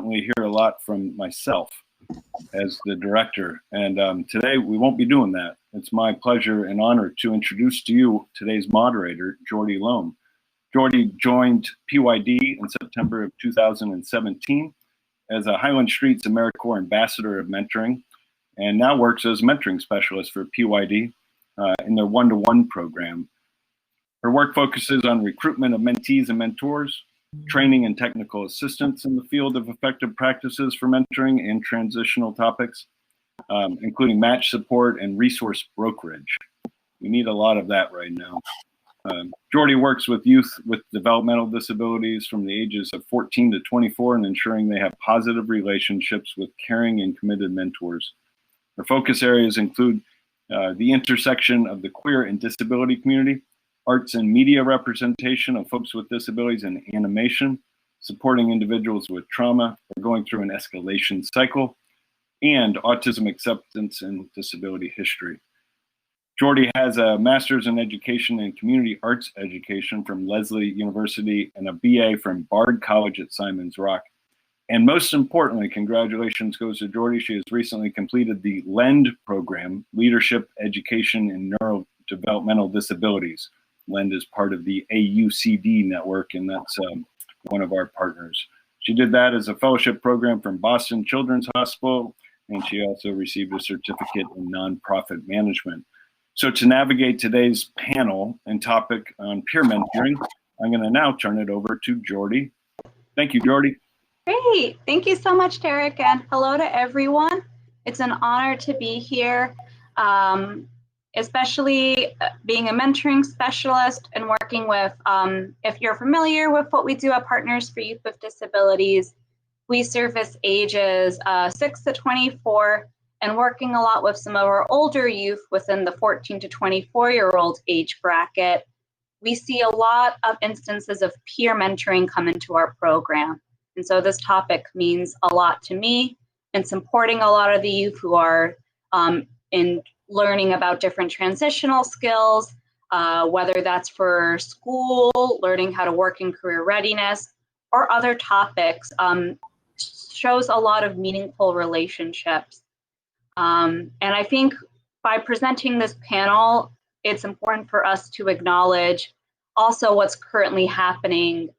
certainly hear a lot from myself as the director. And today we won't be doing that. It's my pleasure and honor to introduce to you today's moderator, Jordy Loam. Jordy joined PYD in September of 2017 as a Highland Streets AmeriCorps Ambassador of Mentoring, and now works as mentoring specialist for PYD in their one-to-one program. Her work focuses on recruitment of mentees and mentors, training and technical assistance in the field of effective practices for mentoring and transitional topics, including match support and resource brokerage. We need a lot of that right now. Jordy works with youth with developmental disabilities from the ages of 14 to 24 and ensuring they have positive relationships with caring and committed mentors. Her focus areas include the intersection of the queer and disability community, arts and media representation of folks with disabilities and animation, supporting individuals with trauma or going through an escalation cycle, and autism acceptance and disability history. Jordy has a master's in education and community arts education from Lesley University and a BA from Bard College at Simon's Rock. And most importantly, congratulations goes to Jordy. She has recently completed the LEND program, Leadership, Education, and Neurodevelopmental Disabilities. LEND is part of the AUCD network, and that's one of our partners. She did that as a fellowship program from Boston Children's Hospital, and she also received a certificate in nonprofit management. So to navigate today's panel and topic on peer mentoring, I'm going to now turn it over to Jordy. Thank you, Jordy. Great. Thank you so much, Derek, and hello to everyone. It's an honor to be here, especially being a mentoring specialist and working with, if you're familiar with what we do at Partners for Youth with Disabilities, we service ages 6 to 24, and working a lot with some of our older youth within the 14 to 24-year-old age bracket. We see a lot of instances of peer mentoring come into our program. And so this topic means a lot to me and supporting a lot of the youth who are in learning about different transitional skills, whether that's for school, learning how to work in career readiness, or other topics, shows a lot of meaningful relationships. And I think by presenting this panel, it's important for us to acknowledge also what's currently happening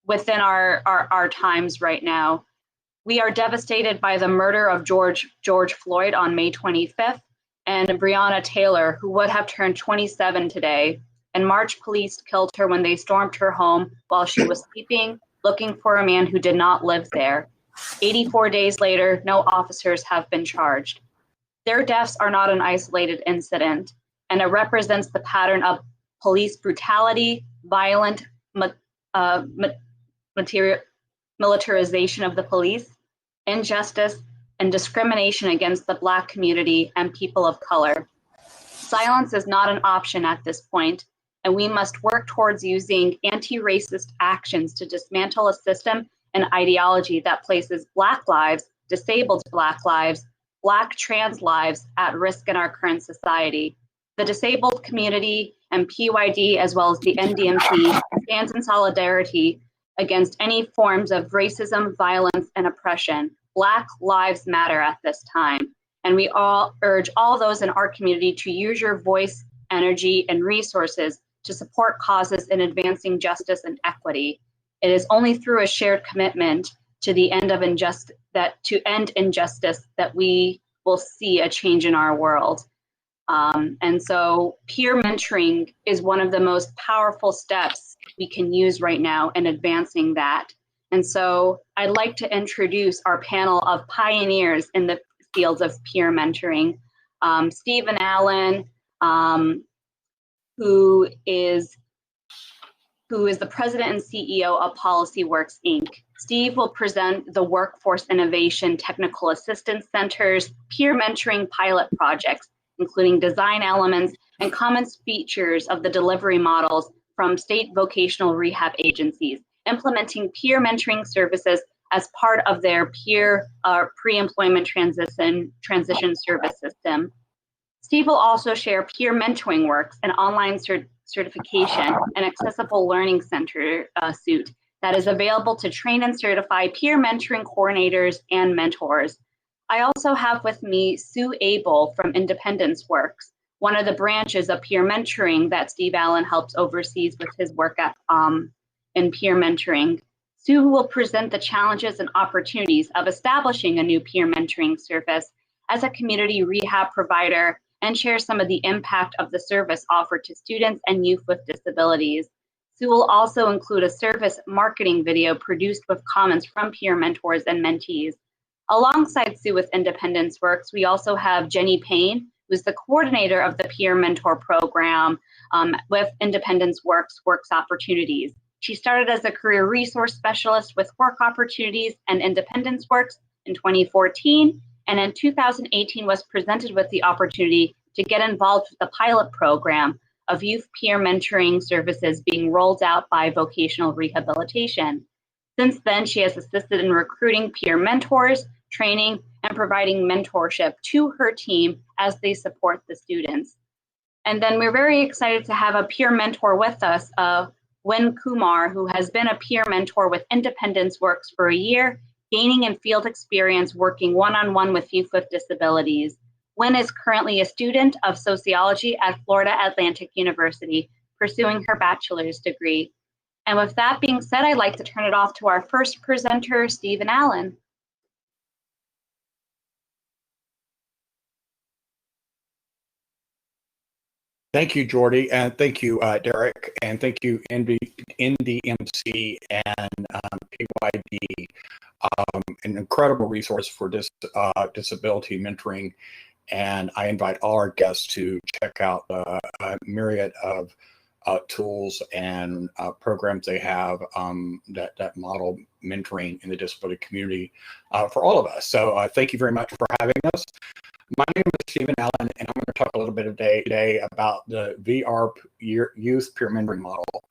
within our times right now. We are devastated by the murder of George Floyd on May 25th and Breonna Taylor, who would have turned 27 today, and March police killed her when they stormed her home while she was sleeping, looking for a man who did not live there. 84 days later, no officers have been charged. Their deaths are not an isolated incident, and it represents the pattern of police brutality, violent militarization of the police, injustice, and discrimination against the Black community and people of color. Silence is not an option at this point, and we must work towards using anti-racist actions to dismantle a system and ideology that places Black lives, disabled Black lives, Black trans lives at risk in our current society. The disabled community and PYD, as well as the NDMC, stands in solidarity against any forms of racism, violence, and oppression. Black lives matter at this time, and we all urge all those in our community to use your voice, energy, and resources to support causes in advancing justice and equity. It is only through a shared commitment to the end of injustice that we will see a change in our world. And so peer mentoring is one of the most powerful steps we can use right now in advancing that. And so I'd like to introduce our panel of pioneers in the fields of peer mentoring. Stephen Allen, who is the president and CEO of PolicyWorks, Inc. Steve will present the Workforce Innovation Technical Assistance Center's peer mentoring pilot projects, including design elements and common features of the delivery models from state vocational rehab agencies, implementing peer mentoring services as part of their peer pre-employment transition service system. Steve will also share Peer Mentoring Works, an online certification and accessible learning center suite that is available to train and certify peer mentoring coordinators and mentors. I also have with me Sue Abel from Independence Works, one of the branches of peer mentoring that Steve Allen helps oversees with his work at, in peer mentoring. Sue will present the challenges and opportunities of establishing a new peer mentoring service as a community rehab provider and share some of the impact of the service offered to students and youth with disabilities. Sue will also include a service marketing video produced with comments from peer mentors and mentees. Alongside Sue with Independence Works, we also have Jenny Payne, who's the coordinator of the Peer Mentor Program with Independence Works Opportunities. She started as a career resource specialist with Work Opportunities and Independence Works in 2014, and in 2018 was presented with the opportunity to get involved with the pilot program of youth peer mentoring services being rolled out by vocational rehabilitation. Since then, she has assisted in recruiting peer mentors, training, and providing mentorship to her team as they support the students. And then we're very excited to have a peer mentor with us, Win Kumar, who has been a peer mentor with Independence Works for a year, gaining in field experience working one-on-one with youth with disabilities. Win is currently a student of sociology at Florida Atlantic University, pursuing her bachelor's degree. And with that being said, I'd like to turn it off to our first presenter, Stephen Allen. Thank you, Jordy, and thank you, Derek, and thank you, NDMC and PYD, an incredible resource for disability mentoring. And I invite all our guests to check out a myriad of tools and programs they have that model mentoring in the disability community for all of us. So thank you very much for having us. My name is Stephen Allen, and I'm going to talk a little bit today about the VR Youth Peer Mentoring Model.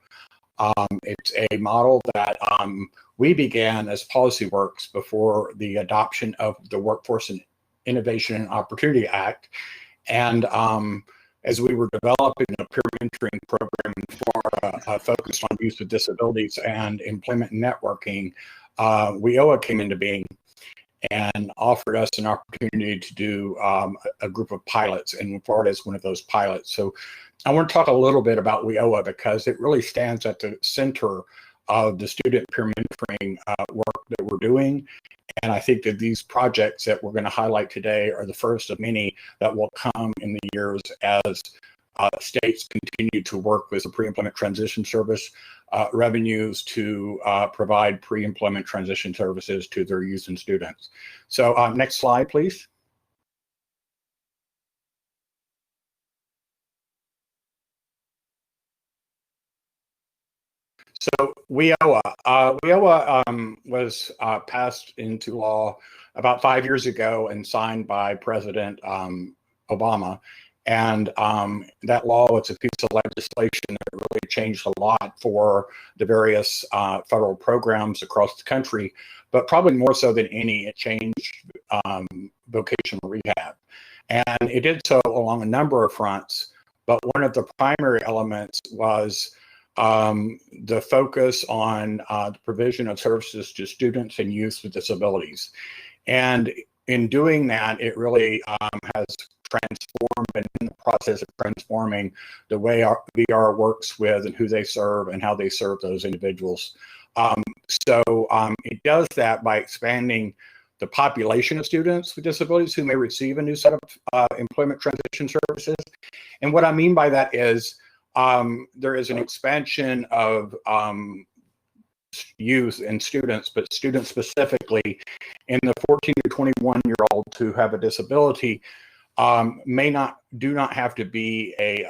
It's a model that we began as PolicyWorks before the adoption of the Workforce and Innovation and Opportunity Act. And as we were developing a peer mentoring program in Florida focused on youth with disabilities and employment networking, WIOA came into being and offered us an opportunity to do a group of pilots, and Florida is one of those pilots. So I want to talk a little bit about WIOA because it really stands at the center of the student peer mentoring work that we're doing. And I think that these projects that we're going to highlight today are the first of many that will come in the years as states continue to work with the pre-employment transition service revenues to provide pre-employment transition services to their youth and students. So next slide, please. So WIOA was passed into law about 5 years ago and signed by President Obama. And that law was a piece of legislation that really changed a lot for the various federal programs across the country, but probably more so than any, it changed vocational rehab. And it did so along a number of fronts, but one of the primary elements was the focus on the provision of services to students and youth with disabilities. And in doing that, it really has transformed and in the process of transforming the way our VR works with and who they serve and how they serve those individuals. It does that by expanding the population of students with disabilities who may receive a new set of employment transition services. And what I mean by that is there is an expansion of youth and students, but students specifically in the 14 to 21-year-olds who have a disability do not have to be a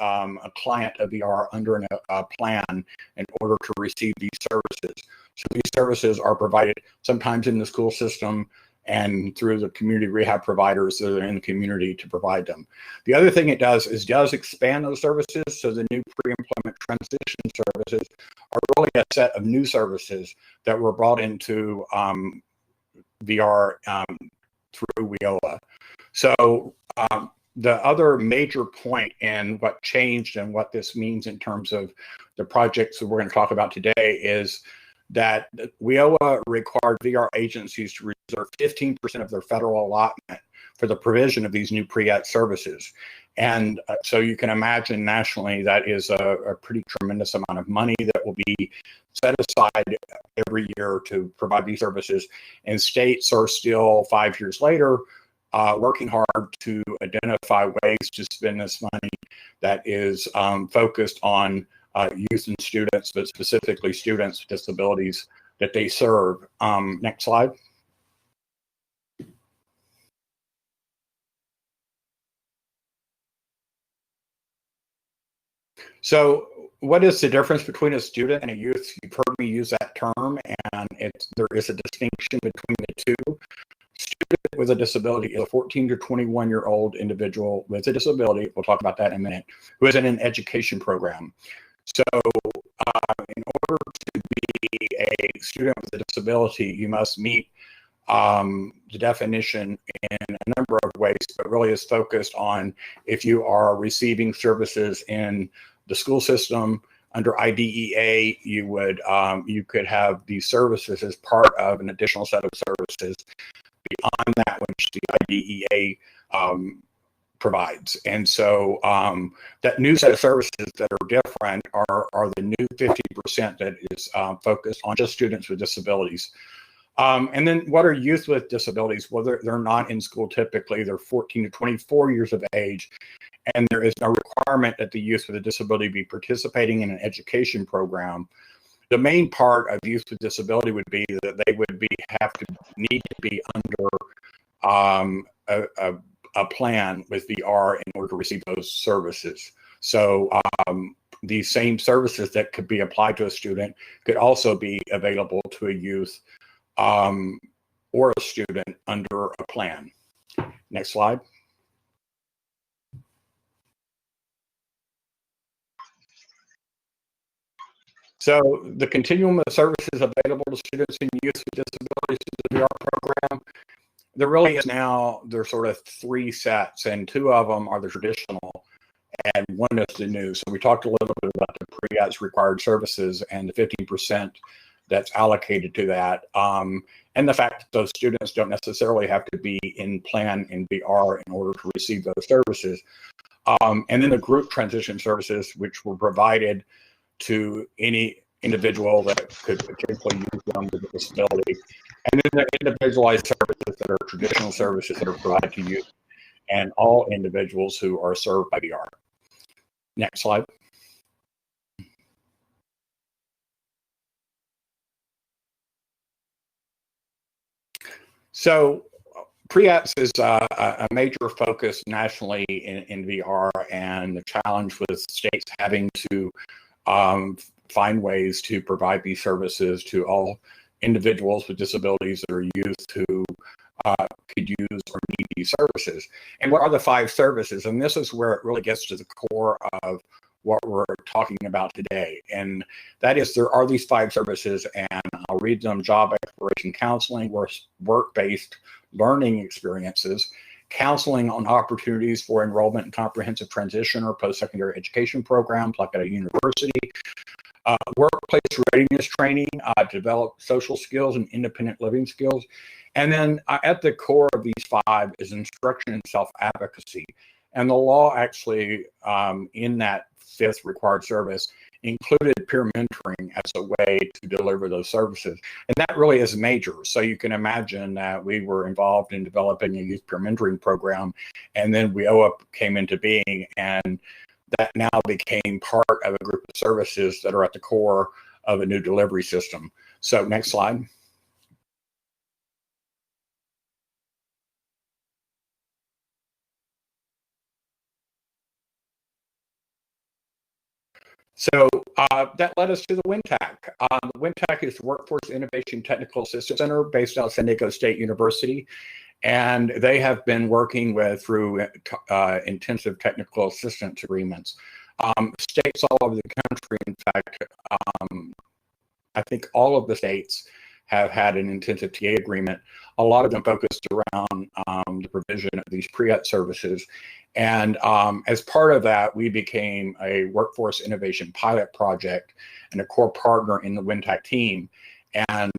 client of VR under a plan in order to receive these services. So these services are provided sometimes in the school system and through the community rehab providers that are in the community to provide them. The other thing it does is expand those services. So the new pre-employment transition services are really a set of new services that were brought into VR through WIOA. So the other major point in what changed and what this means in terms of the projects that we're going to talk about today is that WIOA required VR agencies to reserve 15% of their federal allotment for the provision of these new pre-ET services. And so you can imagine nationally that is a pretty tremendous amount of money that will be set aside every year to provide these services. And states are still 5 years later working hard to identify ways to spend this money that is focused on youth and students, but specifically students with disabilities that they serve. Next slide. So what is the difference between a student and a youth? You've heard me use that term, and there is a distinction between the two. Student with a disability is a 14 to 21-year-old individual with a disability, we'll talk about that in a minute, who is in an education program. So in order to be a student with a disability, you must meet the definition in a number of ways, but really is focused on if you are receiving services in the school system under IDEA, you could have these services as part of an additional set of services beyond that which the IDEA provides. And so that new set of services that are different are the new 50% that is focused on just students with disabilities. And then what are youth with disabilities? Well, they're not in school typically. They're 14 to 24 years of age. And there is no requirement that the youth with a disability be participating in an education program. The main part of youth with disability would be that they would need to be under a plan with VR in order to receive those services. So these same services that could be applied to a student could also be available to a youth or a student under a plan. Next slide. So the continuum of services available to students and youth with disabilities through the VR program, there really is now, there's sort of three sets, and two of them are the traditional and one is the new. So we talked a little bit about the pre-ETS required services and the 15% that's allocated to that. And the fact that those students don't necessarily have to be in plan in VR in order to receive those services. And then the group transition services, which were provided to any individual that could potentially use them with a disability. And then the individualized services that are traditional services that are provided to youth and all individuals who are served by VR. Next slide. So pre-ETS is a major focus nationally in VR, and the challenge with states having to find ways to provide these services to all individuals with disabilities that are youth who could use or need these services. And what are the 5 services? And this is where it really gets to the core of what we're talking about today. And that is, there are these 5 services, and I'll read them: job exploration counseling, work-based learning experiences, counseling on opportunities for enrollment in comprehensive transition or post-secondary education programs like at a university, workplace readiness training to develop social skills and independent living skills. And then at the core of these 5 is instruction and self-advocacy. And the law actually, in that 5th required service, included peer mentoring as a way to deliver those services. And that really is major. So you can imagine that we were involved in developing a youth peer mentoring program, and then WIOA came into being, and that now became part of a group of services that are at the core of a new delivery system. So next slide. So that led us to the WINTAC. The WINTAC is the Workforce Innovation Technical Assistance Center based out of San Diego State University. And they have been working through intensive technical assistance agreements. States all over the country, in fact, I think all of the states have had an intensive TA agreement, a lot of them focused around the provision of these pre-ET services. And as part of that, we became a workforce innovation pilot project and a core partner in the WINTAC team. And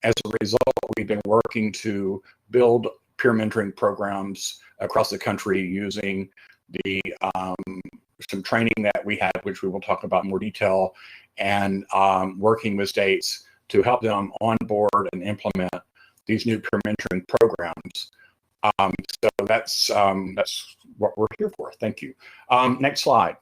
as a result, we've been working to build peer mentoring programs across the country using the some training that we had, which we will talk about in more detail, and working with states to help them onboard and implement these new peer mentoring programs. So that's what we're here for. Thank you. Next slide.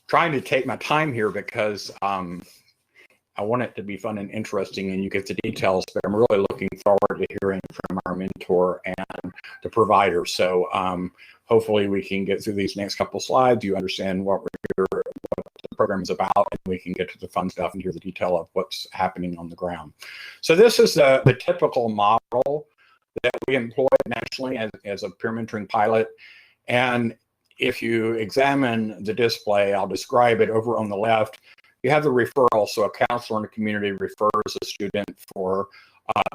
Trying to take my time here because I want it to be fun and interesting and you get the details, but I'm really looking forward to hearing from our mentor and the provider. So hopefully we can get through these next couple slides. You understand what the program is about, and we can get to the fun stuff and hear the detail of what's happening on the ground. So this is the typical model that we employ nationally as a peer mentoring pilot. And if you examine the display, I'll describe it. Over on the left, you have the referral. So a counselor in the community refers a student for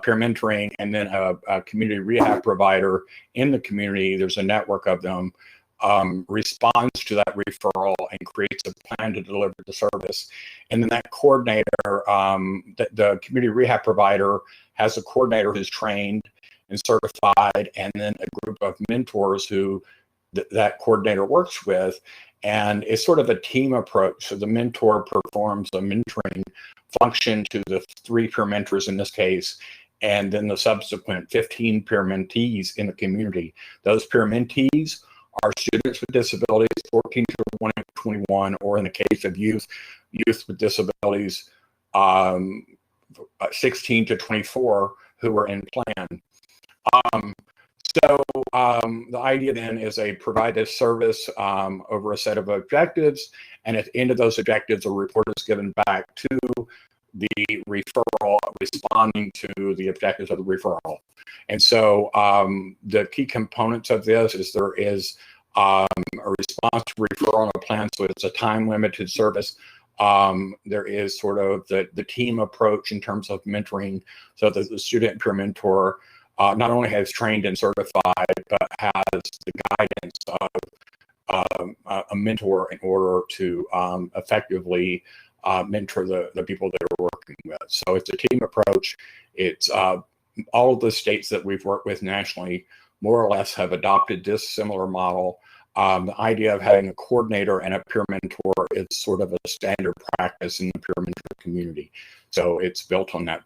peer mentoring, and then a community rehab provider in the community, there's a network of them, responds to that referral and creates a plan to deliver the service. And then that coordinator, the community rehab provider has a coordinator who's trained and certified, and then a group of mentors who that coordinator works with. And it's sort of a team approach. So the mentor performs a mentoring function to the 3 peer mentors in this case, and then the subsequent 15 peer mentees in the community. Those peer mentees are students with disabilities, 14 to 21, or in the case of youth with disabilities, 16 to 24 who are in plan. So the idea then is they provide this service over a set of objectives, and at the end of those objectives, a report is given back to the referral, responding to the objectives of the referral. And so the key components of this is there is a response to referral on a plan, so it's a time-limited service. There is sort of the team approach in terms of mentoring, so that the student peer mentor not only has trained and certified, but has the guidance of a mentor in order to effectively mentor the people that are working with. So it's a team approach. It's all of the states that we've worked with nationally more or less have adopted this similar model. The idea of having a coordinator and a peer mentor is sort of a standard practice in the peer mentor community. So it's built on that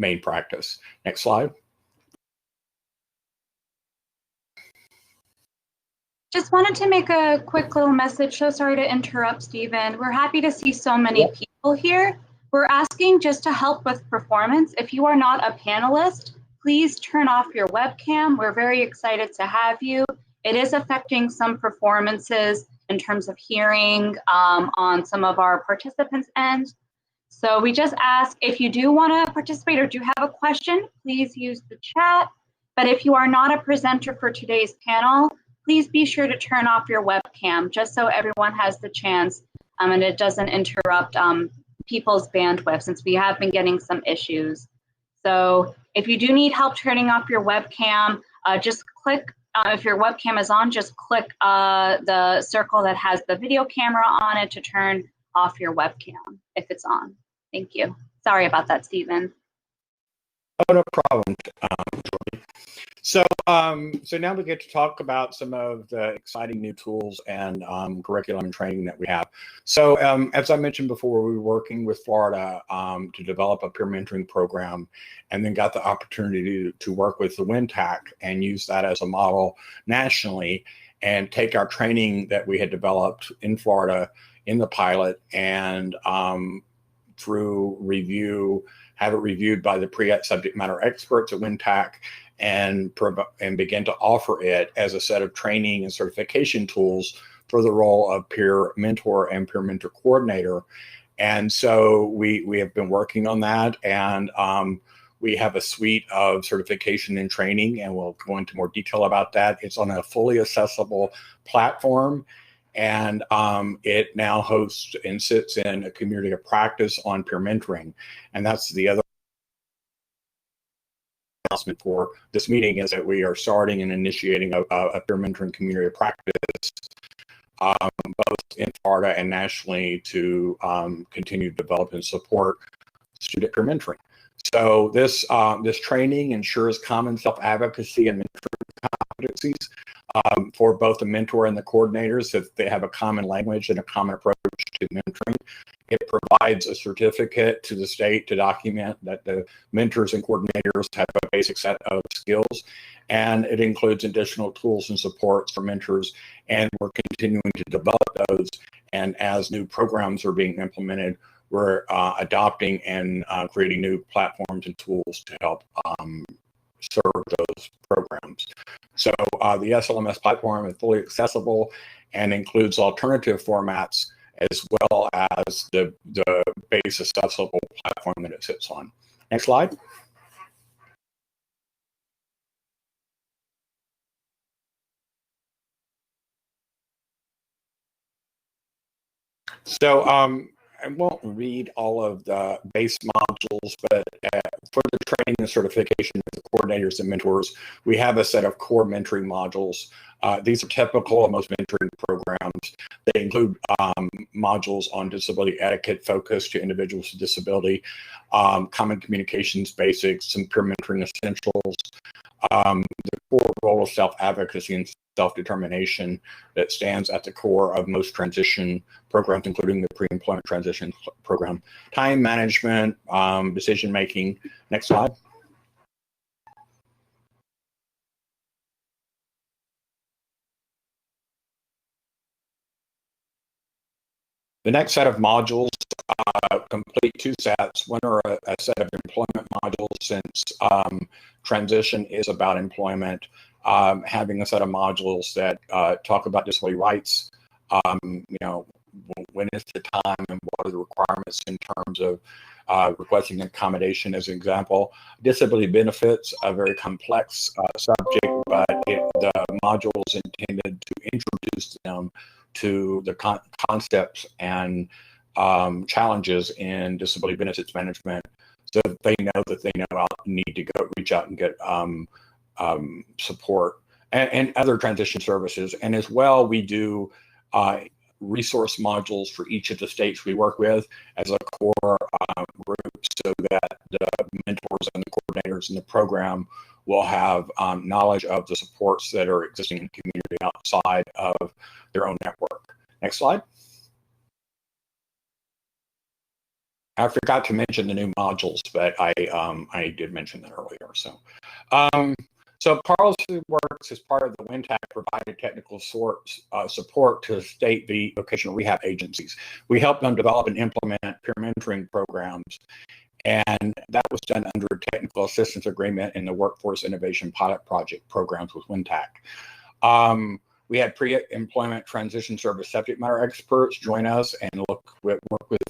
main practice. Next slide. Just wanted to make a quick little message. So sorry to interrupt, Stephen. We're happy to see so many people here. We're asking just to help with performance. If you are not a panelist, please turn off your webcam. We're very excited to have you. It is affecting some performances in terms of hearing on some of our participants' end. So we just ask, if you do want to participate or do have a question, please use the chat. But if you are not a presenter for today's panel, please be sure to turn off your webcam just so everyone has the chance and it doesn't interrupt people's bandwidth, since we have been getting some issues. So if you do need help turning off your webcam, just click, if your webcam is on, just click the circle that has the video camera on it to turn off your webcam if it's on. Thank you. Sorry about that, Stephen. Oh, no problem, Jordy. So now we get to talk about some of the exciting new tools and curriculum and training that we have. So as I mentioned before, we were working with Florida to develop a peer mentoring program, and then got the opportunity to work with the WINTAC and use that as a model nationally, and take our training that we had developed in Florida in the pilot, and through review, have it reviewed by the subject matter experts at WINTAC, and begin to offer it as a set of training and certification tools for the role of peer mentor and peer mentor coordinator. And so we have been working on that, and we have a suite of certification and training, and we'll go into more detail about that. It's on a fully accessible platform, and it now hosts and sits in a community of practice on peer mentoring. And that's the other announcement for this meeting is that we are starting and initiating a peer mentoring community of practice, both in Florida and nationally, to continue to develop and support student peer mentoring. So this training ensures common self-advocacy and mentoring competencies for both the mentor and the coordinators, so that they have a common language and a common approach to mentoring. It provides a certificate to the state to document that the mentors and coordinators have a basic set of skills, and it includes additional tools and supports for mentors, and we're continuing to develop those. And as new programs are being implemented, we're adopting and creating new platforms and tools to help serve those programs. So the SLMS platform is fully accessible and includes alternative formats as well as the base accessible platform that it sits on. Next slide. So I won't read all of the base modules, but for the training and certification of the coordinators and mentors, we have a set of core mentoring modules. These are typical of most mentoring programs. They include modules on disability etiquette focused to individuals with disability, common communications basics, some peer mentoring essentials, the core role of self-advocacy and self-determination that stands at the core of most transition programs, including the pre-employment transition program, time management, decision-making. Next slide. The next set of modules complete two sets. One are a set of employment modules, since transition is about employment. Having a set of modules that talk about disability rights, when is the time and what are the requirements in terms of requesting accommodation, as an example. Disability benefits, a very complex subject, but the module is intended to introduce them to the concepts and challenges in disability benefits management, so that they know need to go reach out and get support and other transition services. And as well, we do resource modules for each of the states we work with as a core group, so that the mentors and the coordinators in the program will have knowledge of the supports that are existing in the community outside of their own network. Next slide. I forgot to mention the new modules, but I did mention that earlier. So PolicyWorks, as part of the WINTAC, provided technical support to state vocational rehab agencies. We help them develop and implement peer mentoring programs, and that was done under a technical assistance agreement in the Workforce Innovation Pilot Project programs with WINTAC. We had pre-employment transition service subject matter experts join us and work with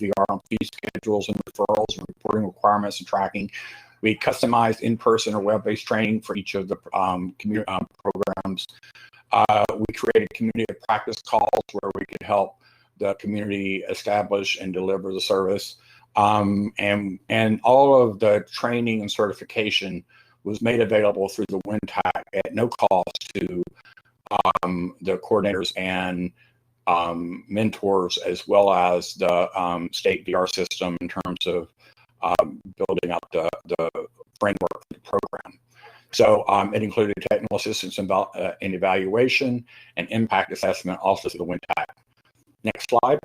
VR on fee schedules and referrals and reporting requirements and tracking. We customized in-person or web-based training for each of the community programs. We created community of practice calls where we could help the community establish and deliver the service. And all of the training and certification was made available through the WINTAC at no cost to the coordinators and mentors, as well as the state VR system, in terms of building out the framework for the program. So it included technical assistance in evaluation and impact assessment, also through the WINTAC. Next slide.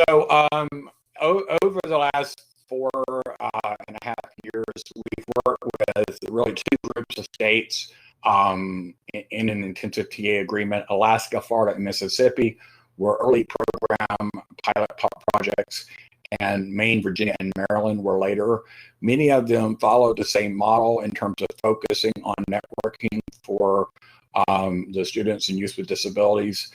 So over the last 4.5 years, we've worked with really two groups of states in an intensive TA agreement. Alaska, Florida, and Mississippi were early program pilot projects, and Maine, Virginia, and Maryland were later. Many of them followed the same model in terms of focusing on networking for the students and youth with disabilities,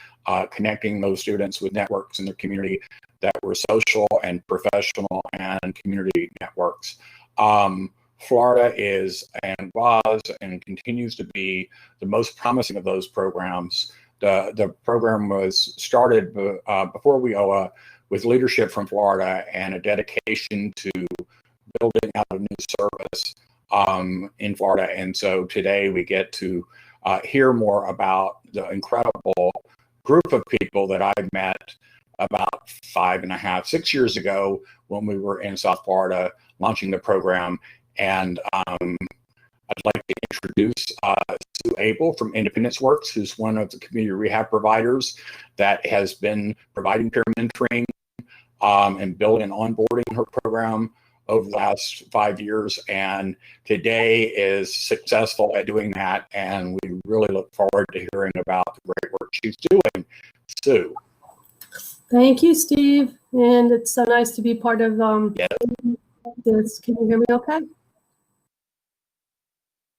connecting those students with networks in the community that were social and professional and community networks. Florida is and was and continues to be the most promising of those programs The program was started before WIOA with leadership from Florida and a dedication to building out a new service in Florida. And so today we get to hear more about the incredible group of people that I met about 5.5, 6 years ago when we were in South Florida launching the program. And I'd like to introduce Sue Abel from NDMC, who's one of the community rehab providers that has been providing peer mentoring and building and onboarding her program over the last 5 years, and today is successful at doing that. And we really look forward to hearing about the great work she's doing. Sue. Thank you, Steve. And it's so nice to be part of Yes. this. Can you hear me okay?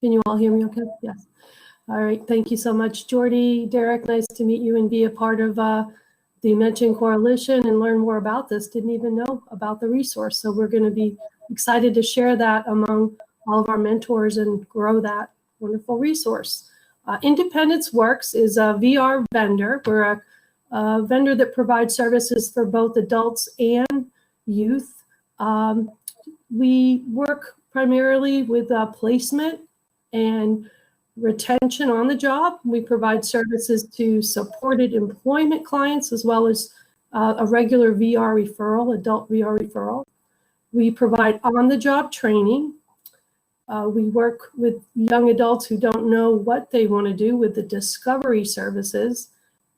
Can you all hear me okay? Yes. All right. Thank you so much, Jordy. Derek, nice to meet you and be a part of the Mentoring Coalition and learn more about this. Didn't even know about the resource. So we're going to be excited to share that among all of our mentors and grow that wonderful resource. Independence Works is a VR vendor. We're a vendor that provides services for both adults and youth. We work primarily with placement and retention on the job. We provide services to supported employment clients as well as a regular VR referral, adult VR referral. We provide on-the-job training. We work with young adults who don't know what they want to do with the discovery services.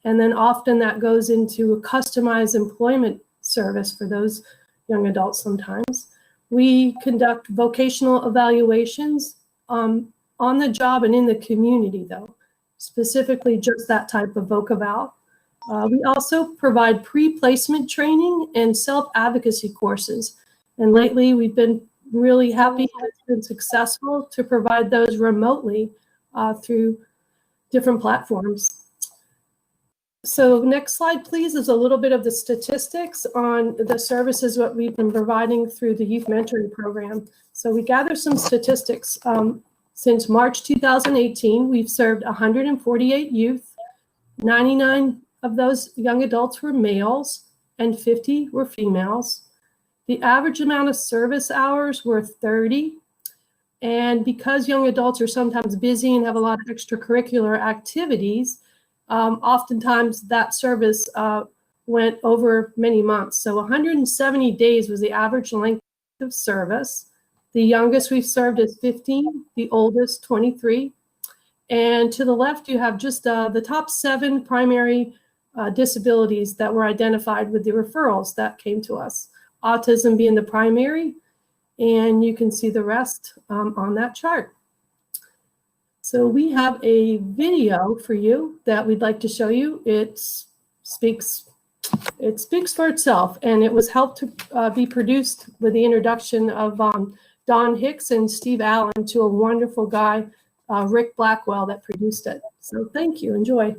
And then often that goes into a customized employment service for those young adults sometimes. We conduct vocational evaluations on the job and in the community, though, specifically just that type of voc eval. We also provide pre-placement training and self-advocacy courses. And lately, we've been really happy and it's been successful to provide those remotely through different platforms. So next slide, please, is a little bit of the statistics on the services that we've been providing through the Youth Mentoring Program. So we gathered some statistics. Since March 2018, we've served 148 youth. 99 of those young adults were males and 50 were females. The average amount of service hours were 30. And because young adults are sometimes busy and have a lot of extracurricular activities, oftentimes that service went over many months. So 170 days was the average length of service. The youngest we've served is 15, the oldest 23. And to the left, you have just the top 7 primary disabilities that were identified with the referrals that came to us. Autism being the primary, and you can see the rest on that chart. So we have a video for you that we'd like to show you. It speaks for itself, and it was helped to be produced with the introduction of Don Hicks and Steve Allen to a wonderful guy, Rick Blackwell, that produced it. So thank you. Enjoy.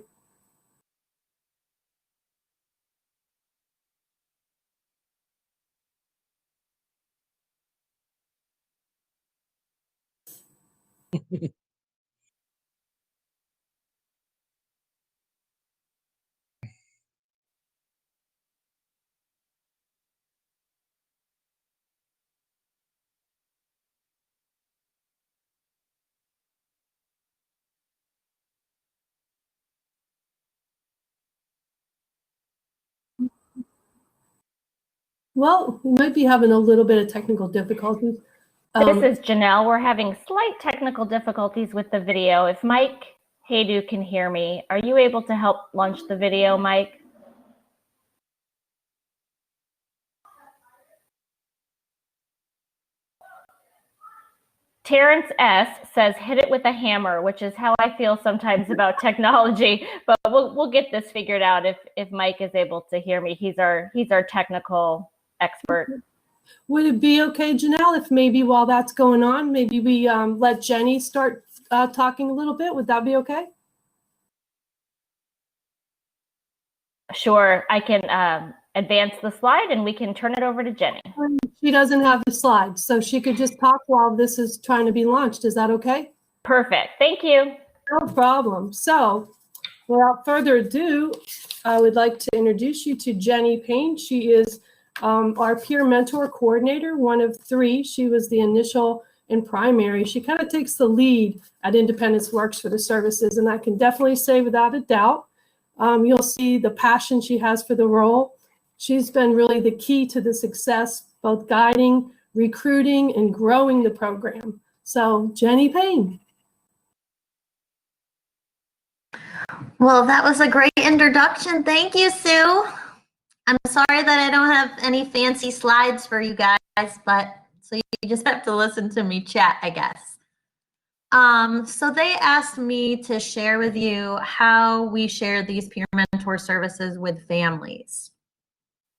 Well, we might be having a little bit of technical difficulties. This is Janelle. We're having slight technical difficulties with the video. If Mike Haydu can hear me, are you able to help launch the video, Mike? Terrence S. says, hit it with a hammer, which is how I feel sometimes about technology, but we'll get this figured out if Mike is able to hear me. He's our technical expert. Would it be okay, Janelle, if maybe while that's going on, maybe we let Jenny start talking a little bit? Would that be okay? Sure, I can advance the slide and we can turn it over to Jenny. She doesn't have the slides, so she could just talk while this is trying to be launched. Is that okay? Perfect, thank you. No problem. So Without further ado, I would like to introduce you to Jenny Payne. She is our peer mentor coordinator, one of 3. She was the initial and primary. She kind of takes the lead at Independence Works for the services, and I can definitely say without a doubt, you'll see the passion she has for the role. She's been really the key to the success, both guiding, recruiting, and growing the program. So, Jenny Payne. Well, that was a great introduction. Thank you, Sue. I'm sorry that I don't have any fancy slides for you guys, but so you just have to listen to me chat, I guess. So they asked me to share with you how we share these peer mentor services with families.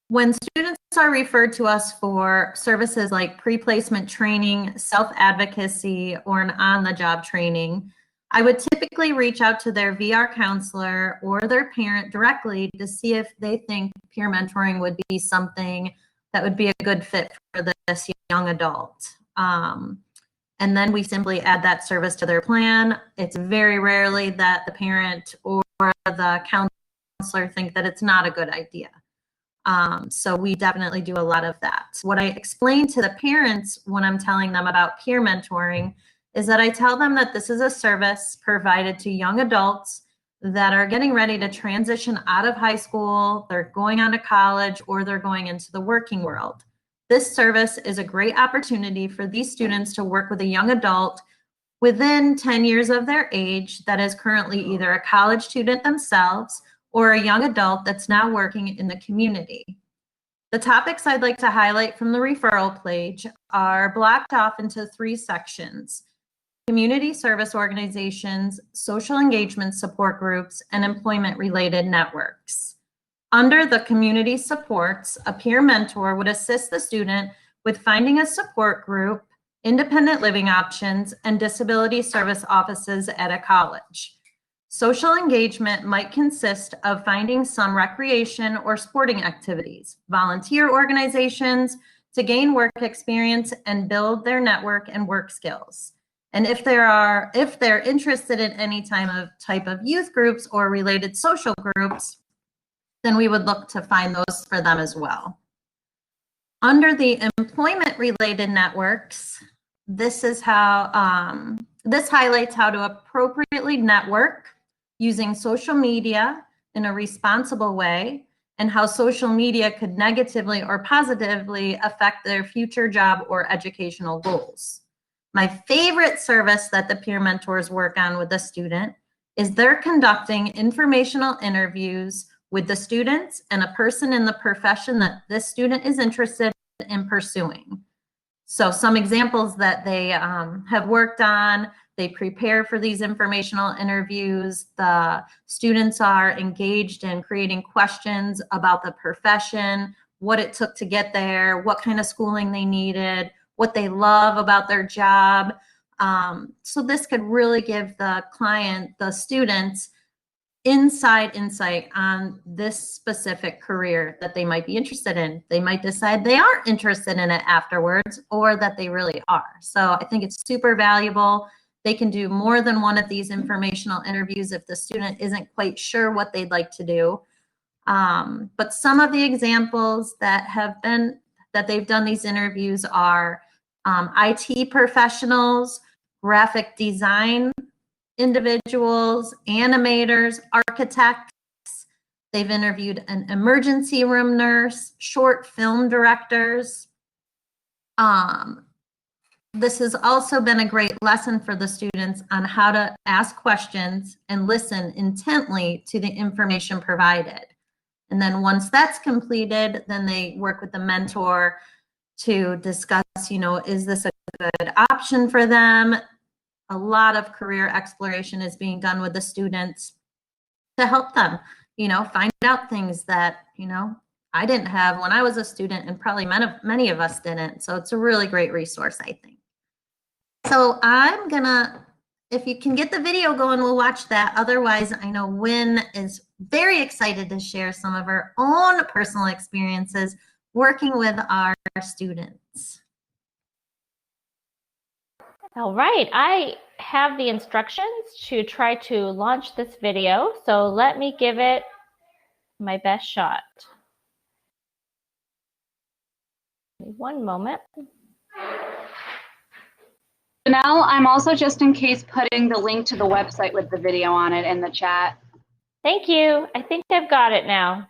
When students are referred to us for services like pre-placement training, self-advocacy, or an on-the-job training, I would typically reach out to their VR counselor or their parent directly to see if they think peer mentoring would be something that would be a good fit for this young adult. And then we simply add that service to their plan. It's very rarely that the parent or the counselor think that it's not a good idea. So we definitely do a lot of that. What I explain to the parents when I'm telling them about peer mentoring is that I tell them that this is a service provided to young adults that are getting ready to transition out of high school, they're going on to college, or they're going into the working world. This service is a great opportunity for these students to work with a young adult within 10 years of their age that is currently either a college student themselves or a young adult that's now working in the community. The topics I'd like to highlight from the referral page are blocked off into 3 sections: community service organizations, social engagement support groups, and employment-related networks. Under the community supports, a peer mentor would assist the student with finding a support group, independent living options, and disability service offices at a college. Social engagement might consist of finding some recreation or sporting activities, volunteer organizations to gain work experience and build their network and work skills. And if they're interested in any type of youth groups or related social groups, then we would look to find those for them as well. Under the employment-related networks, this is how this highlights how to appropriately network using social media in a responsible way, and how social media could negatively or positively affect their future job or educational goals. My favorite service that the peer mentors work on with the student is they're conducting informational interviews with the students and a person in the profession that this student is interested in pursuing. So some examples that they have worked on: they prepare for these informational interviews. The students are engaged in creating questions about the profession, what it took to get there, what kind of schooling they needed, what they love about their job. So this could really give the client, the students, insight on this specific career that they might be interested in. They might decide they aren't interested in it afterwards, or that they really are. So I think it's super valuable. They can do more than one of these informational interviews if the student isn't quite sure what they'd like to do. But some of the examples that they've done these interviews are IT professionals, graphic design individuals, animators, architects. They've interviewed an emergency room nurse, short film directors. This has also been a great lesson for the students on how to ask questions and listen intently to the information provided. And then once that's completed, then they work with the mentor to discuss, is this a good option for them? A lot of career exploration is being done with the students to help them, find out things that, I didn't have when I was a student, and probably many of us didn't. So it's a really great resource, I think. So I'm gonna, if you can get the video going, we'll watch that. Otherwise, I know Wynn is very excited to share some of her own personal experiences working with our students. All right, I have the instructions to try to launch this video. So let me give it my best shot. One moment. Janelle, I'm also just in case putting the link to the website with the video on it in the chat. Thank you. I think I've got it now.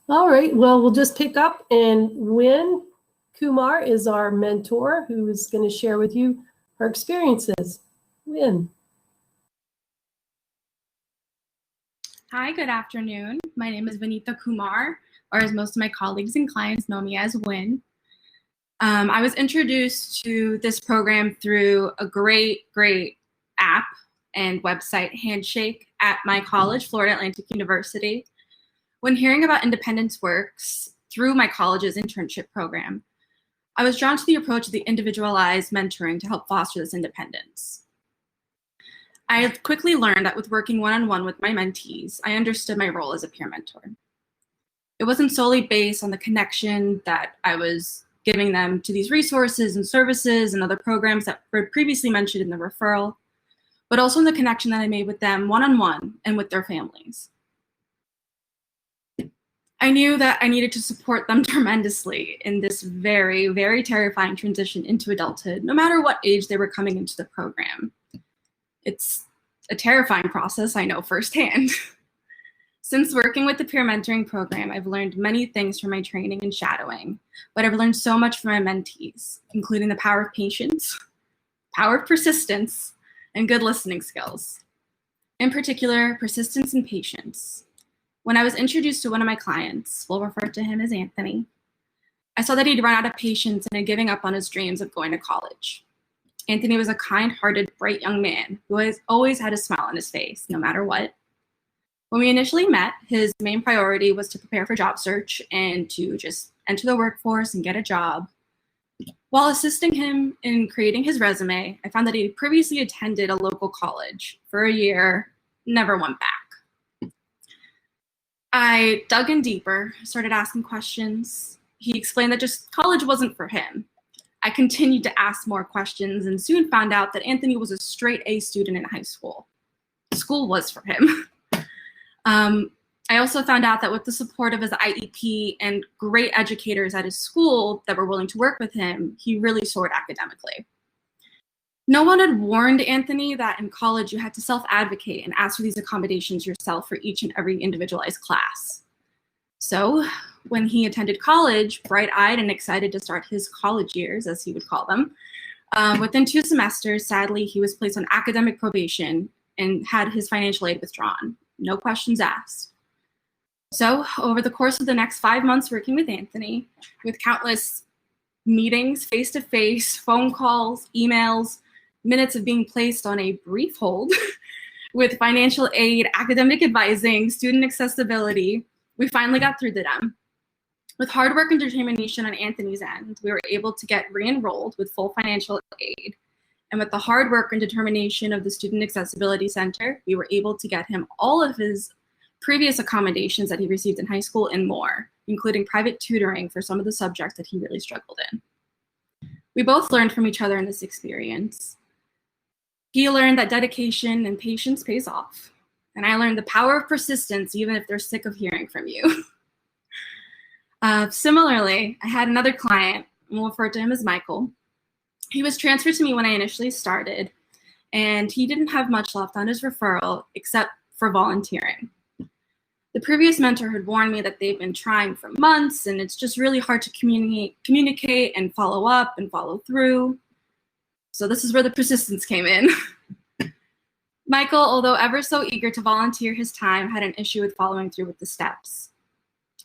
All right, well, we'll just pick up, and Win Kumar is our mentor who is going to share with you her experiences. Win. Hi, good afternoon. My name is Vinita Kumar, or as most of my colleagues and clients know me as Win. I was introduced to this program through a great app and website, Handshake, at my college, Florida Atlantic University. When hearing about Independence Works through my college's internship program, I was drawn to the approach of the individualized mentoring to help foster this independence. I have quickly learned that with working one-on-one with my mentees, I understood my role as a peer mentor. It wasn't solely based on the connection that I was giving them to these resources and services and other programs that were previously mentioned in the referral, but also in the connection that I made with them one-on-one and with their families. I knew that I needed to support them tremendously in this very, very terrifying transition into adulthood, no matter what age they were coming into the program. It's a terrifying process, I know firsthand. Since working with the peer mentoring program, I've learned many things from my training and shadowing, but I've learned so much from my mentees, including the power of patience, power of persistence, and good listening skills. In particular, persistence and patience. When I was introduced to one of my clients, we'll refer to him as Anthony, I saw that he'd run out of patience and had given up on his dreams of going to college. Anthony was a kind-hearted, bright young man who has always had a smile on his face, no matter what. When we initially met, his main priority was to prepare for job search and to just enter the workforce and get a job. While assisting him in creating his resume, I found that he had previously attended a local college for a year, never went back. I dug in deeper, started asking questions. He explained that just college wasn't for him. I continued to ask more questions and soon found out that Anthony was a straight A student in high school. School was for him. I also found out that with the support of his IEP and great educators at his school that were willing to work with him, he really soared academically. No one had warned Anthony that in college you had to self-advocate and ask for these accommodations yourself for each and every individualized class. So when he attended college, bright-eyed and excited to start his college years, as he would call them, within 2 semesters, sadly, he was placed on academic probation and had his financial aid withdrawn. No questions asked. So over the course of the next 5 months working with Anthony, with countless meetings, face-to-face, phone calls, emails, minutes of being placed on a brief hold, with financial aid, academic advising, student accessibility, we finally got through to them. With hard work and determination on Anthony's end, we were able to get re-enrolled with full financial aid. And with the hard work and determination of the Student Accessibility Center, we were able to get him all of his previous accommodations that he received in high school and more, including private tutoring for some of the subjects that he really struggled in. We both learned from each other in this experience. He learned that dedication and patience pays off. And I learned the power of persistence, even if they're sick of hearing from you. Similarly, I had another client, and we'll refer to him as Michael. He was transferred to me when I initially started, and he didn't have much left on his referral except for volunteering. The previous mentor had warned me that they've been trying for months, and it's just really hard to communicate and follow up and follow through. So this is where the persistence came in. Michael, although ever so eager to volunteer his time, had an issue with following through with the steps.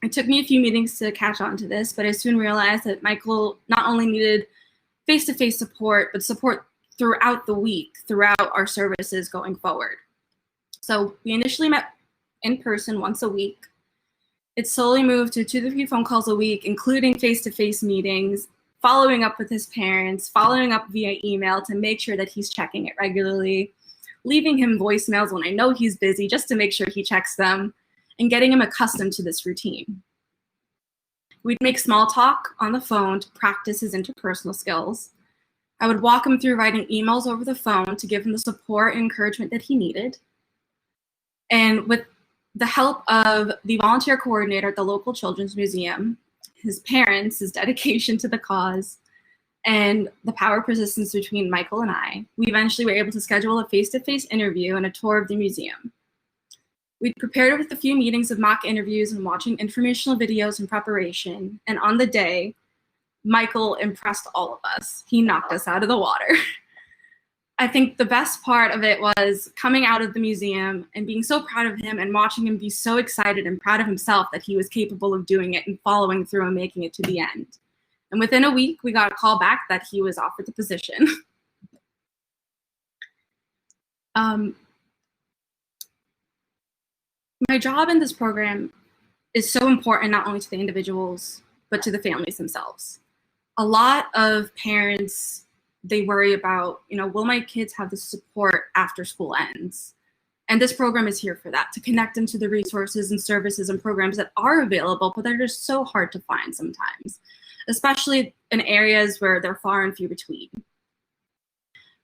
It took me a few meetings to catch on to this, but I soon realized that Michael not only needed face-to-face support, but support throughout the week, throughout our services going forward. So we initially met in person once a week. It slowly moved to 2 to 3 phone calls a week, including face-to-face meetings, following up with his parents, following up via email to make sure that he's checking it regularly, leaving him voicemails when I know he's busy just to make sure he checks them, and getting him accustomed to this routine. We'd make small talk on the phone to practice his interpersonal skills. I would walk him through writing emails over the phone to give him the support and encouragement that he needed. And with the help of the volunteer coordinator at the local children's museum, his parents, his dedication to the cause, and the power of persistence between Michael and I, we eventually were able to schedule a face-to-face interview and a tour of the museum. We'd prepared with a few meetings of mock interviews and watching informational videos in preparation, and on the day, Michael impressed all of us. He knocked us out of the water. I think the best part of it was coming out of the museum and being so proud of him and watching him be so excited and proud of himself that he was capable of doing it and following through and making it to the end. And within a week, we got a call back that he was offered the position. My job in this program is so important, not only to the individuals, but to the families themselves. A lot of parents, they worry about, will my kids have the support after school ends? And this program is here for that, to connect them to the resources and services and programs that are available, but they're just so hard to find sometimes, especially in areas where they're far and few between.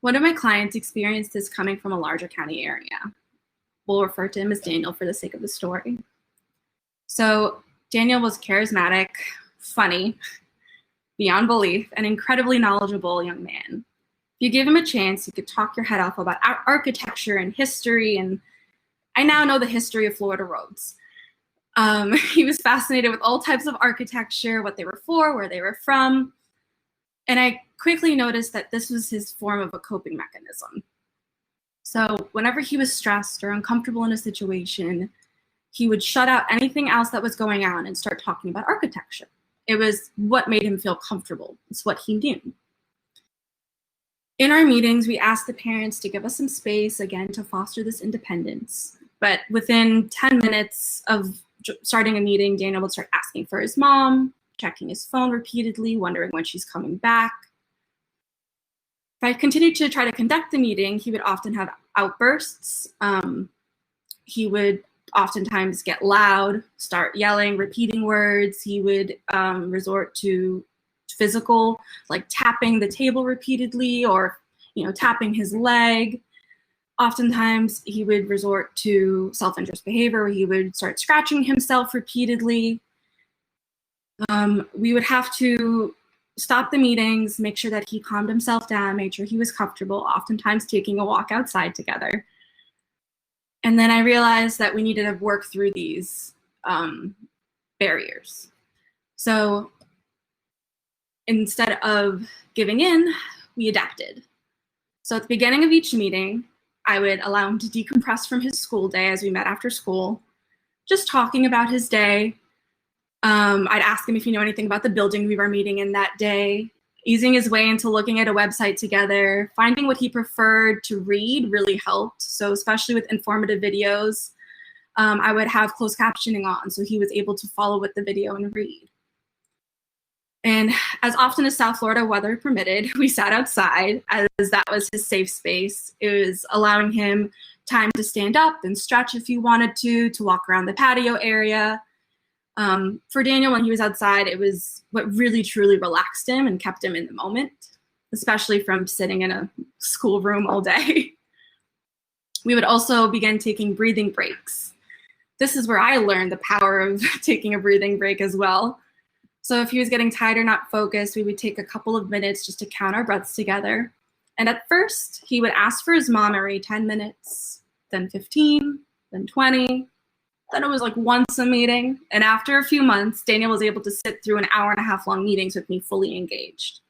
One of my clients experienced this coming from a larger county area. We'll refer to him as Daniel for the sake of the story. So Daniel was charismatic, funny, beyond belief, an incredibly knowledgeable young man. If you give him a chance, he could talk your head off about architecture and history, and I now know the history of Florida roads. He was fascinated with all types of architecture, what they were for, where they were from, and I quickly noticed that this was his form of a coping mechanism. So whenever he was stressed or uncomfortable in a situation, he would shut out anything else that was going on and start talking about architecture. It was what made him feel comfortable. It's what he knew. In our meetings, we asked the parents to give us some space, again, to foster this independence. But within 10 minutes of starting a meeting, Daniel would start asking for his mom, checking his phone repeatedly, wondering when she's coming back. If I continued to try to conduct the meeting, he would often have outbursts. He would oftentimes get loud, start yelling, repeating words. He would resort to physical, like tapping the table repeatedly or, tapping his leg. Oftentimes he would resort to self-interest behavior where he would start scratching himself repeatedly. We would have to stop the meetings, make sure that he calmed himself down, made sure he was comfortable, oftentimes taking a walk outside together. And then I realized that we needed to work through these barriers. So instead of giving in, we adapted. So at the beginning of each meeting, I would allow him to decompress from his school day as we met after school, just talking about his day. I'd ask him if he knew anything about the building we were meeting in that day, easing his way into looking at a website together. Finding what he preferred to read really helped. So especially with informative videos, I would have closed captioning on so he was able to follow with the video and read. And as often as South Florida weather permitted, we sat outside as that was his safe space. It was allowing him time to stand up and stretch if he wanted to walk around the patio area. For Daniel, when he was outside, it was what really truly relaxed him and kept him in the moment, especially from sitting in a schoolroom all day. We would also begin taking breathing breaks. This is where I learned the power of taking a breathing break as well. So if he was getting tired or not focused, we would take a couple of minutes just to count our breaths together. And at first, he would ask for his mom every 10 minutes, then 15, then 20. Then it was like once a meeting. And after a few months, Daniel was able to sit through an 1.5 long meetings with me fully engaged,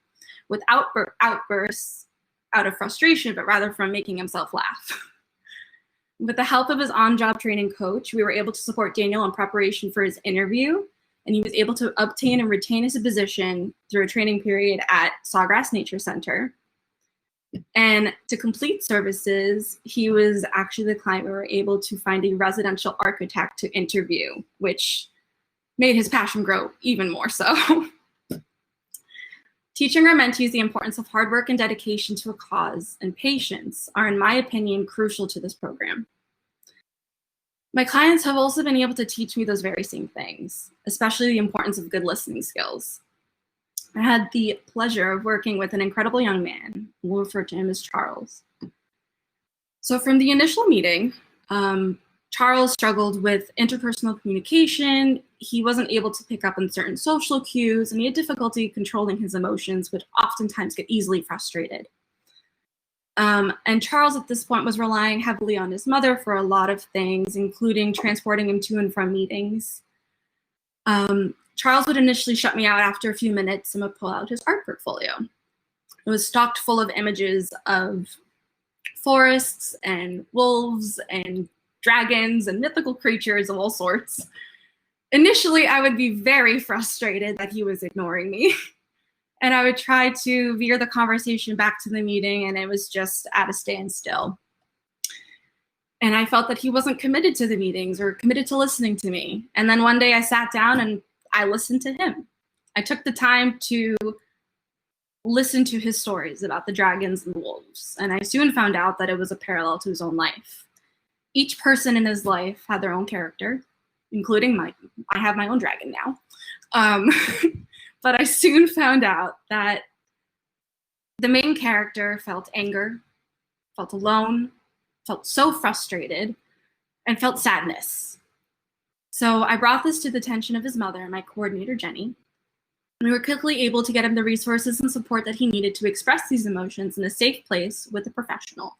without outbursts out of frustration, but rather from making himself laugh. With the help of his on-job training coach, we were able to support Daniel in preparation for his interview, and he was able to obtain and retain his position through a training period at Sawgrass Nature Center. And to complete services, he was actually the client we were able to find a residential architect to interview, which made his passion grow even more so. Teaching our mentees the importance of hard work and dedication to a cause and patience are, in my opinion, crucial to this program. My clients have also been able to teach me those very same things, especially the importance of good listening skills. I had the pleasure of working with an incredible young man. We'll refer to him as Charles. So from the initial meeting, Charles struggled with interpersonal communication. He wasn't able to pick up on certain social cues, and he had difficulty controlling his emotions, which oftentimes get easily frustrated. And Charles at this point was relying heavily on his mother for a lot of things, including transporting him to and from meetings. Charles would initially shut me out after a few minutes and would pull out his art portfolio. It was stocked full of images of forests and wolves and dragons and mythical creatures of all sorts. Initially, I would be very frustrated that he was ignoring me. And I would try to veer the conversation back to the meeting, and it was just at a standstill. And I felt that he wasn't committed to the meetings or committed to listening to me. And then one day I sat down and I listened to him. I took the time to listen to his stories about the dragons and the wolves. And I soon found out that it was a parallel to his own life. Each person in his life had their own character, including I have my own dragon now. But I soon found out that the main character felt anger, felt alone, felt so frustrated, and felt sadness. So I brought this to the attention of his mother and my coordinator, Jenny. And we were quickly able to get him the resources and support that he needed to express these emotions in a safe place with a professional.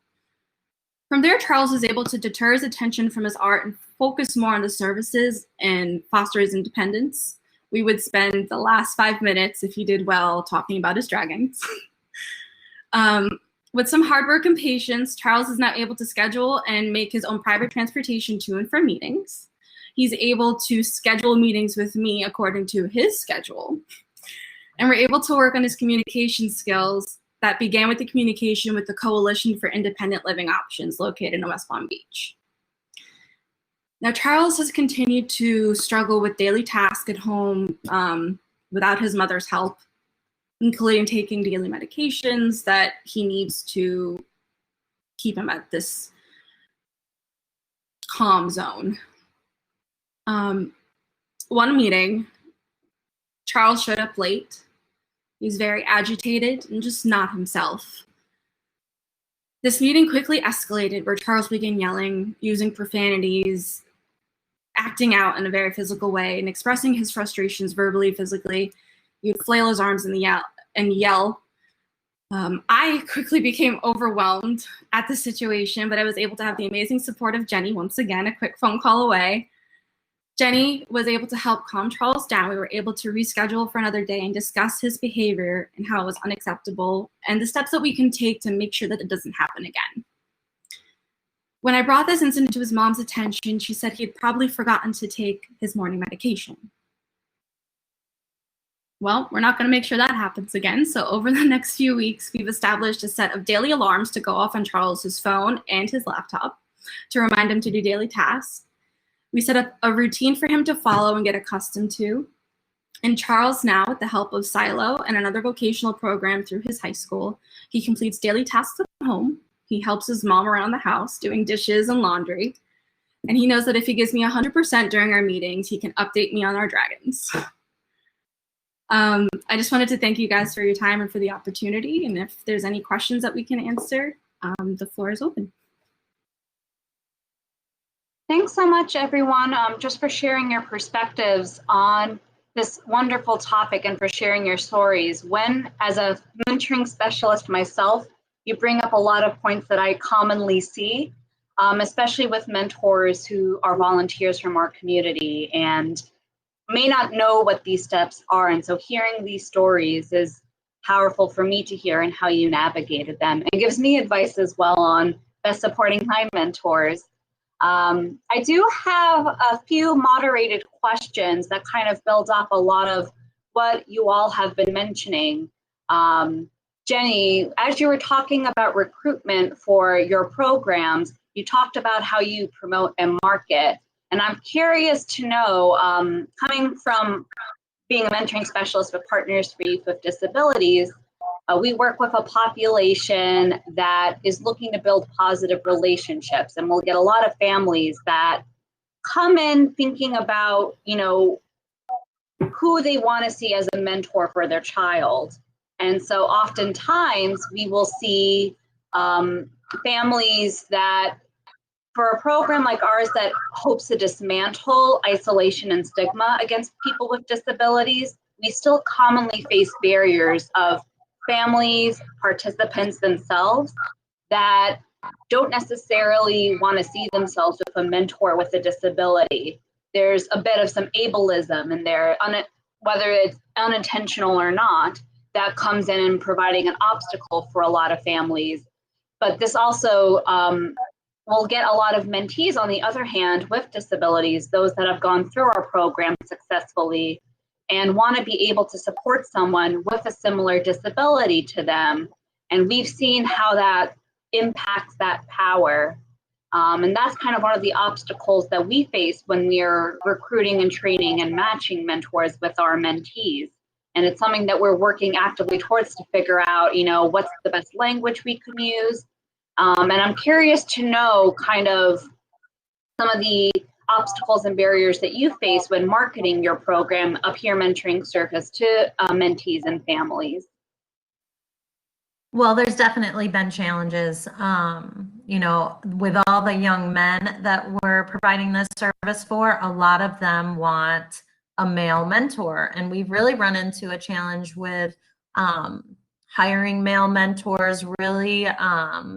From there, Charles was able to deter his attention from his art and focus more on the services and foster his independence. We would spend the last 5 minutes, if he did well, talking about his dragons. With some hard work and patience, Charles is now able to schedule and make his own private transportation to and from meetings. He's able to schedule meetings with me according to his schedule. And we're able to work on his communication skills that began with the communication with the Coalition for Independent Living Options located in West Palm Beach. Now, Charles has continued to struggle with daily tasks at home without his mother's help, including taking daily medications that he needs to keep him at this calm zone. One meeting, Charles showed up late. He was very agitated and just not himself. This meeting quickly escalated where Charles began yelling, using profanities, acting out in a very physical way, and expressing his frustrations verbally, physically. He would flail his arms and yell. I quickly became overwhelmed at the situation, but I was able to have the amazing support of Jenny, once again, a quick phone call away. Jenny was able to help calm Charles down. We were able to reschedule for another day and discuss his behavior and how it was unacceptable and the steps that we can take to make sure that it doesn't happen again. When I brought this incident to his mom's attention, she said he had probably forgotten to take his morning medication. Well, we're not going to make sure that happens again. So over the next few weeks, we've established a set of daily alarms to go off on Charles's phone and his laptop to remind him to do daily tasks. We set up a routine for him to follow and get accustomed to. And Charles now, with the help of Silo and another vocational program through his high school, he completes daily tasks at home. He helps his mom around the house doing dishes and laundry. And he knows that if he gives me 100% during our meetings, he can update me on our dragons. I just wanted to thank you guys for your time and for the opportunity. And if there's any questions that we can answer, the floor is open. Thanks so much, everyone, just for sharing your perspectives on this wonderful topic and for sharing your stories. When, as a mentoring specialist myself, you bring up a lot of points that I commonly see, especially with mentors who are volunteers from our community and may not know what these steps are. And so hearing these stories is powerful for me to hear and how you navigated them. It gives me advice as well on best supporting my mentors. I do have a few moderated questions that kind of build up a lot of what you all have been mentioning. Jenny, as you were talking about recruitment for your programs, you talked about how you promote and market. And I'm curious to know, coming from being a mentoring specialist with Partners for Youth with Disabilities, we work with a population that is looking to build positive relationships, and we'll get a lot of families that come in thinking about, you know, who they want to see as a mentor for their child. And so oftentimes we will see families that, for a program like ours that hopes to dismantle isolation and stigma against people with disabilities, we still commonly face barriers of families, participants themselves that don't necessarily want to see themselves with a mentor with a disability. There's a bit of some ableism in there, whether it's unintentional or not, that comes in and providing an obstacle for a lot of families. But this also will get a lot of mentees, on the other hand, with disabilities, those that have gone through our program successfully and want to be able to support someone with a similar disability to them. And we've seen how that impacts that power. And that's kind of one of the obstacles that we face when we're recruiting and training and matching mentors with our mentees. And it's something that we're working actively towards to figure out, you know, what's the best language we can use. And I'm curious to know kind of some of the obstacles and barriers that you face when marketing your program, a peer mentoring service, to mentees and families. Well, there's definitely been challenges, you know, with all the young men that we're providing this service for. A lot of them want a male mentor, and we've really run into a challenge with hiring male mentors, really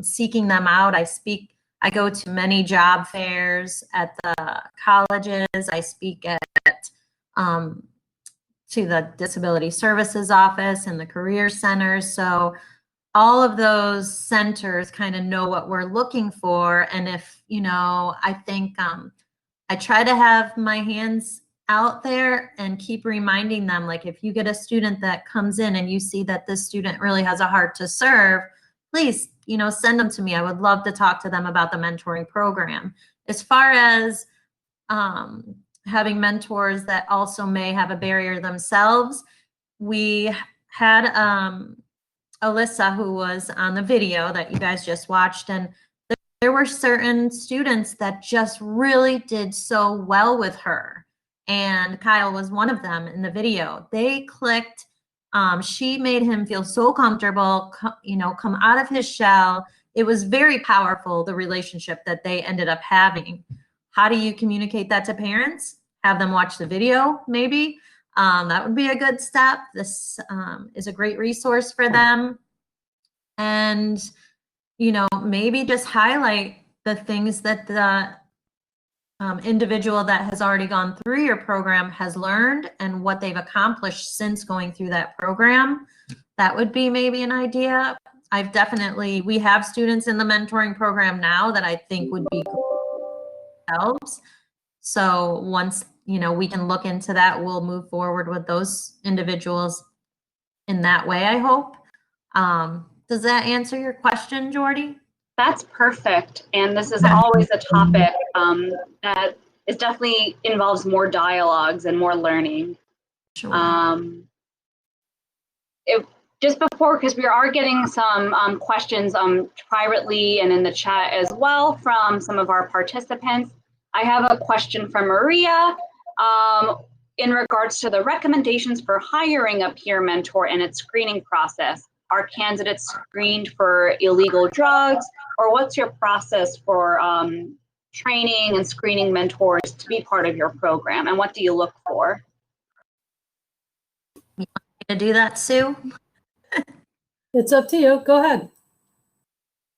seeking them out. I go to many job fairs at the colleges. I speak at to the Disability Services Office and the Career Centers. So all of those centers kind of know what we're looking for. And if, you know, I think I try to have my hands out there and keep reminding them, like, if you get a student that comes in and you see that this student really has a heart to serve, please, you know, send them to me. I would love to talk to them about the mentoring program. As far as having mentors that also may have a barrier themselves, we had Alyssa, who was on the video that you guys just watched, and there were certain students that just really did so well with her. And Kyle was one of them in the video. They clicked. She made him feel so comfortable, you know, come out of his shell. It was very powerful, the relationship that they ended up having. How do you communicate that to parents? Have them watch the video, maybe. That would be a good step. This is a great resource for them. And, you know, maybe just highlight the things that the individual that has already gone through your program has learned and what they've accomplished since going through that program. That would be maybe an idea. We have students in the mentoring program now that I think would be helps. So once, you know, we can look into that, we'll move forward with those individuals in that way, I hope. Does that answer your question, Jordy? That's perfect. And this is always a topic that is definitely involves more dialogues and more learning. Sure. Just before, because we are getting some questions privately and in the chat as well from some of our participants. I have a question from Maria in regards to the recommendations for hiring a peer mentor and its screening process. Are candidates screened for illegal drugs, or what's your process for training and screening mentors to be part of your program, and what do you look for? You want me to do that, Sue? It's up to you. Go ahead.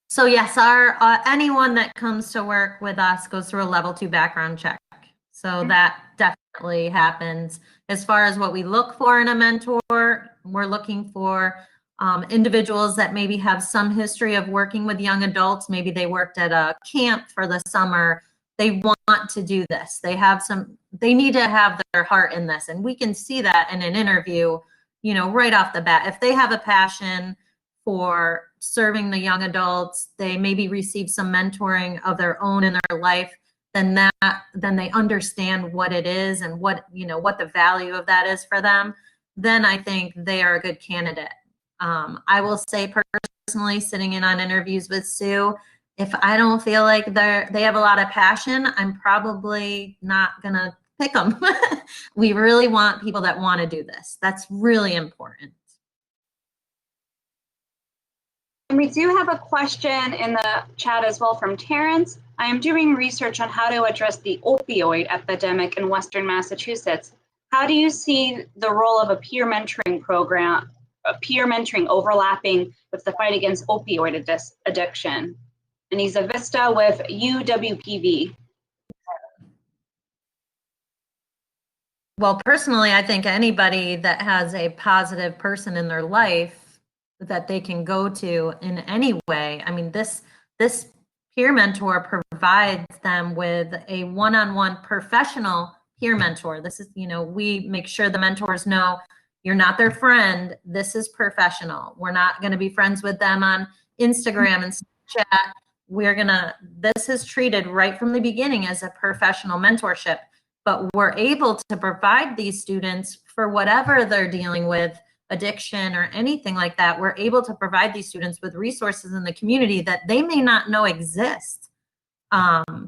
So yes, anyone that comes to work with us goes through a level 2 background check. So that definitely happens. As far as what we look for in a mentor, we're looking for individuals that maybe have some history of working with young adults. Maybe they worked at a camp for the summer. They want to do this. They need to have their heart in this. And we can see that in an interview, you know, right off the bat. If they have a passion for serving the young adults, they maybe receive some mentoring of their own in their life, then they understand what it is and what the value of that is for them. Then I think they are a good candidate. I will say personally, sitting in on interviews with Sue, if I don't feel like they have a lot of passion, I'm probably not gonna pick them. We really want people that want to do this. That's really important. And we do have a question in the chat as well from Terrence. I am doing research on how to address the opioid epidemic in Western Massachusetts. How do you see the role of a peer mentoring program, overlapping with the fight against opioid addiction? And he's a Vista with UWPV. Well, personally, I think anybody that has a positive person in their life that they can go to in any way. I mean, this peer mentor provides them with a one-on-one professional peer mentor. This is, we make sure the mentors know you're not their friend. This is professional. We're not going to be friends with them on Instagram and Snapchat. this is treated right from the beginning as a professional mentorship, but we're able to provide these students for whatever they're dealing with, addiction or anything like that. We're able to provide these students with resources in the community that they may not know exist.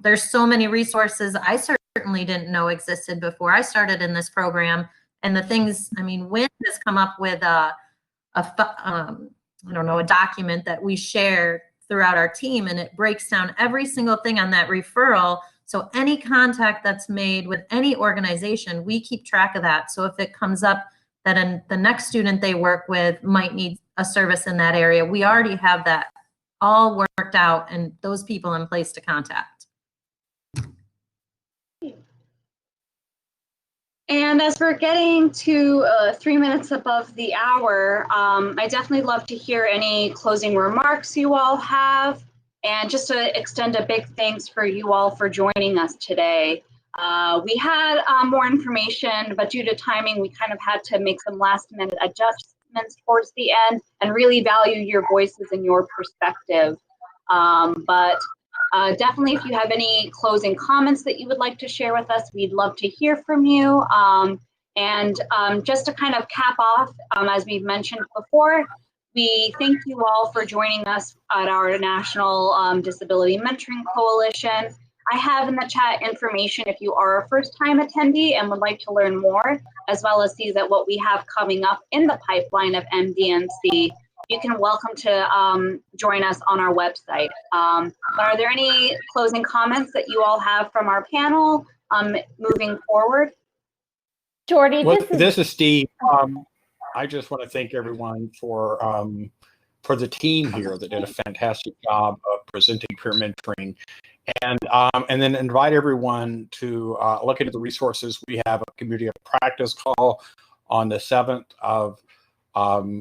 There's so many resources I certainly didn't know existed before I started in this program. And the things, I mean, WIN has come up with a document that we share throughout our team, and it breaks down every single thing on that referral. So any contact that's made with any organization, we keep track of that. So if it comes up that the next student they work with might need a service in that area, we already have that all worked out and those people in place to contact. And as we're getting to 3 minutes above the hour, I definitely love to hear any closing remarks you all have, and just to extend a big thanks for you all for joining us today. We had more information, but due to timing, we kind of had to make some last minute adjustments towards the end and really value your voices and your perspective. Definitely, if you have any closing comments that you would like to share with us, we'd love to hear from you. Just to kind of cap off, as we've mentioned before, we thank you all for joining us at our National Disability Mentoring Coalition. I have in the chat information if you are a first-time attendee and would like to learn more, as well as see that what we have coming up in the pipeline of NDMC. You can welcome to join us on our website. Are there any closing comments that you all have from our panel moving forward? Jordy, this is Steve. I just want to thank everyone for the team here that did a fantastic job of presenting peer mentoring, and then invite everyone to look into the resources. We have a community of practice call on the 7th of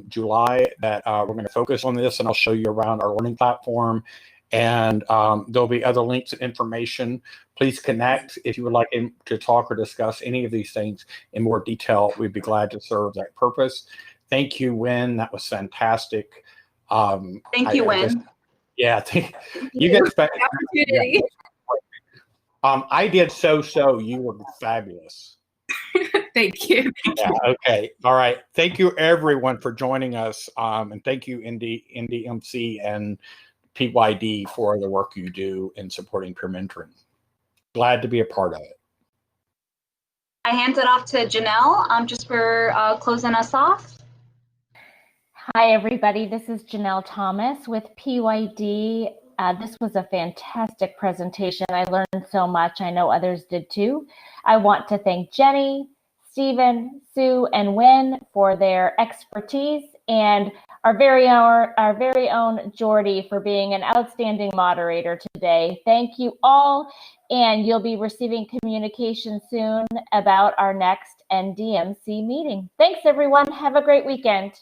July that we're going to focus on this, and I'll show you around our learning platform, and there'll be other links and information. Please connect if you would like to talk or discuss any of these things in more detail. We'd be glad to serve that purpose. Thank you, Win. That was fantastic. Thank you, Win. Yeah, you guys. Opportunity. I did so. You were fabulous. Thank you. Yeah, okay. All right. Thank you, everyone, for joining us. And thank you, NDMC and PYD, for the work you do in supporting peer mentoring. Glad to be a part of it. I hand it off to Janelle just for closing us off. Hi, everybody. This is Janelle Thomas with PYD. This was a fantastic presentation. I learned so much. I know others did too. I want to thank Jenny, Stephen, Sue, and Win for their expertise, and our very own Jordy for being an outstanding moderator today. Thank you all, and you'll be receiving communication soon about our next NDMC meeting. Thanks, everyone. Have a great weekend.